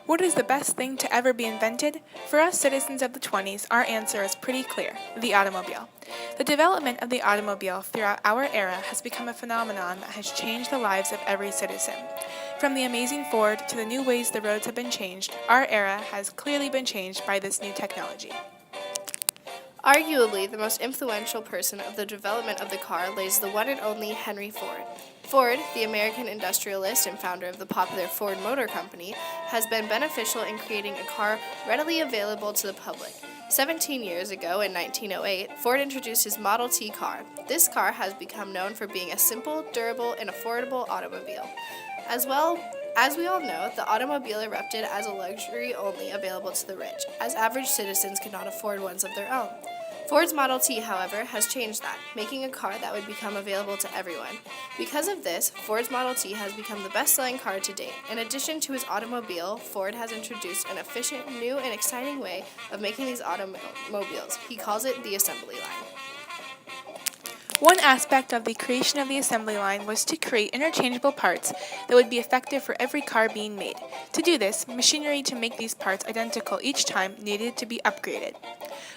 What is the best thing to ever be invented? For us citizens of the 20s, our answer is pretty clear: the automobile. The development of the automobile throughout our era has become a phenomenon that has changed the lives of every citizen. From the amazing Ford to the new ways the roads have been changed, our era has clearly been changed by this new technology. Arguably, the most influential person of the development of the car lays the one and only Henry Ford. Ford, the American industrialist and founder of the popular Ford Motor Company, has been beneficial in creating a car readily available to the public. 17 years ago, in 1908, Ford introduced his Model T car. This car has become known for being a simple, durable, and affordable automobile. As we all know, the automobile erupted as a luxury only available to the rich, as average citizens could not afford ones of their own. Ford's Model T, however, has changed that, making a car that would become available to everyone. Because of this, Ford's Model T has become the best-selling car to date. In addition to his automobile, Ford has introduced an efficient, new, and exciting way of making these automobiles. He calls it the assembly line. One aspect of the creation of the assembly line was to create interchangeable parts that would be effective for every car being made. To do this, machinery to make these parts identical each time needed to be upgraded.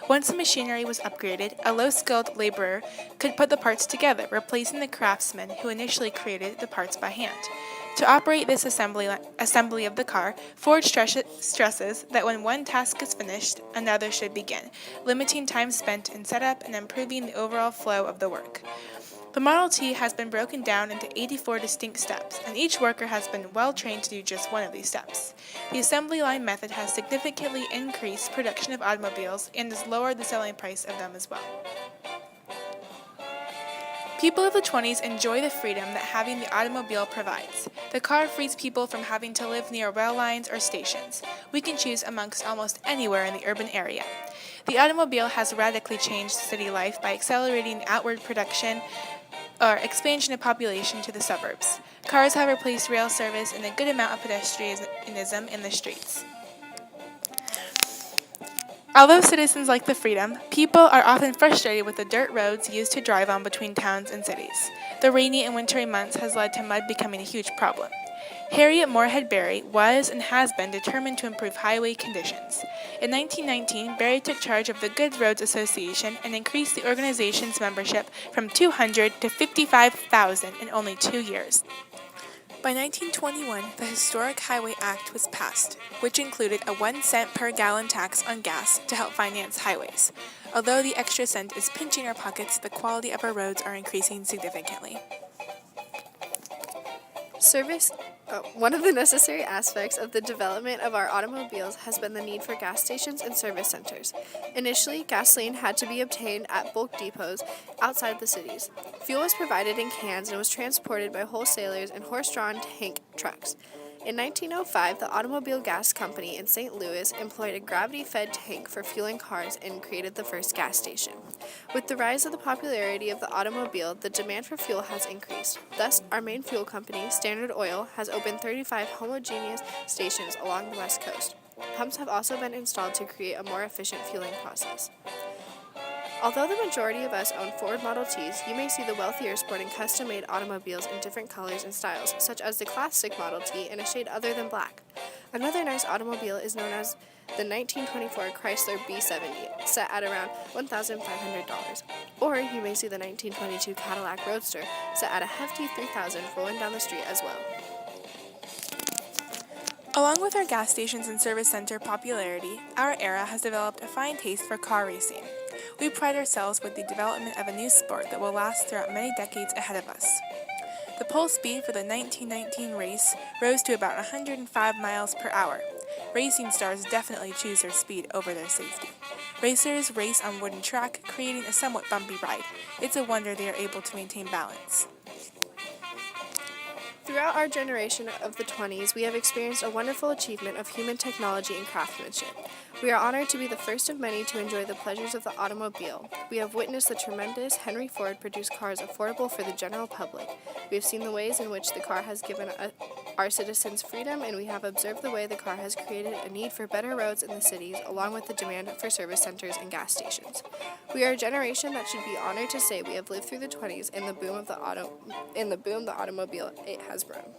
Once the machinery was upgraded, a low-skilled laborer could put the parts together, replacing the craftsman who initially created the parts by hand. To operate this assembly of the car, Ford stresses that when one task is finished, another should begin, limiting time spent in setup and improving the overall flow of the work. The Model T has been broken down into 84 distinct steps, and each worker has been well trained to do just one of these steps. The assembly line method has significantly increased production of automobiles and has lowered the selling price of them as well. People of the 20s enjoy the freedom that having the automobile provides. The car frees people from having to live near rail lines or stations. We can choose amongst almost anywhere in the urban area. The automobile has radically changed city life by accelerating outward production or expansion of population to the suburbs. Cars have replaced rail service and a good amount of pedestrianism in the streets. Although citizens like the freedom, people are often frustrated with the dirt roads used to drive on between towns and cities. The rainy and wintry months has led to mud becoming a huge problem. Harriet Moorhead Berry was and has been determined to improve highway conditions. In 1919, Berry took charge of the Good Roads Association and increased the organization's membership from 200 to 55,000 in only 2 years. By 1921, the Historic Highway Act was passed, which included a 1 cent per gallon tax on gas to help finance highways. Although the extra cent is pinching our pockets, the quality of our roads are increasing significantly. One of the necessary aspects of the development of our automobiles has been the need for gas stations and service centers. Initially, gasoline had to be obtained at bulk depots outside the cities. Fuel was provided in cans and was transported by wholesalers in horse-drawn tank trucks. In 1905, the Automobile Gas Company in St. Louis employed a gravity-fed tank for fueling cars and created the first gas station. With the rise of the popularity of the automobile, the demand for fuel has increased. Thus, our main fuel company, Standard Oil, has opened 35 homogeneous stations along the West Coast. Pumps have also been installed to create a more efficient fueling process. Although the majority of us own Ford Model Ts, you may see the wealthier sporting custom-made automobiles in different colors and styles, such as the classic Model T in a shade other than black. Another nice automobile is known as the 1924 Chrysler B70, set at around $1,500. Or you may see the 1922 Cadillac Roadster, set at a hefty $3,000 rolling down the street as well. Along with our gas stations and service center popularity, our era has developed a fine taste for car racing. We pride ourselves with the development of a new sport that will last throughout many decades ahead of us. The pole speed for the 1919 race rose to about 105 miles per hour. Racing stars definitely choose their speed over their safety. Racers race on wooden track, creating a somewhat bumpy ride. It's a wonder they are able to maintain balance. Throughout our generation of the 20s, we have experienced a wonderful achievement of human technology and craftsmanship. We are honored to be the first of many to enjoy the pleasures of the automobile. We have witnessed the tremendous Henry Ford produce cars affordable for the general public. We have seen the ways in which the car has given our citizens freedom, and we have observed the way the car has created a need for better roads in the cities, along with the demand for service centers and gas stations. We are a generation that should be honored to say we have lived through the 20s and the boom the automobile it has brought.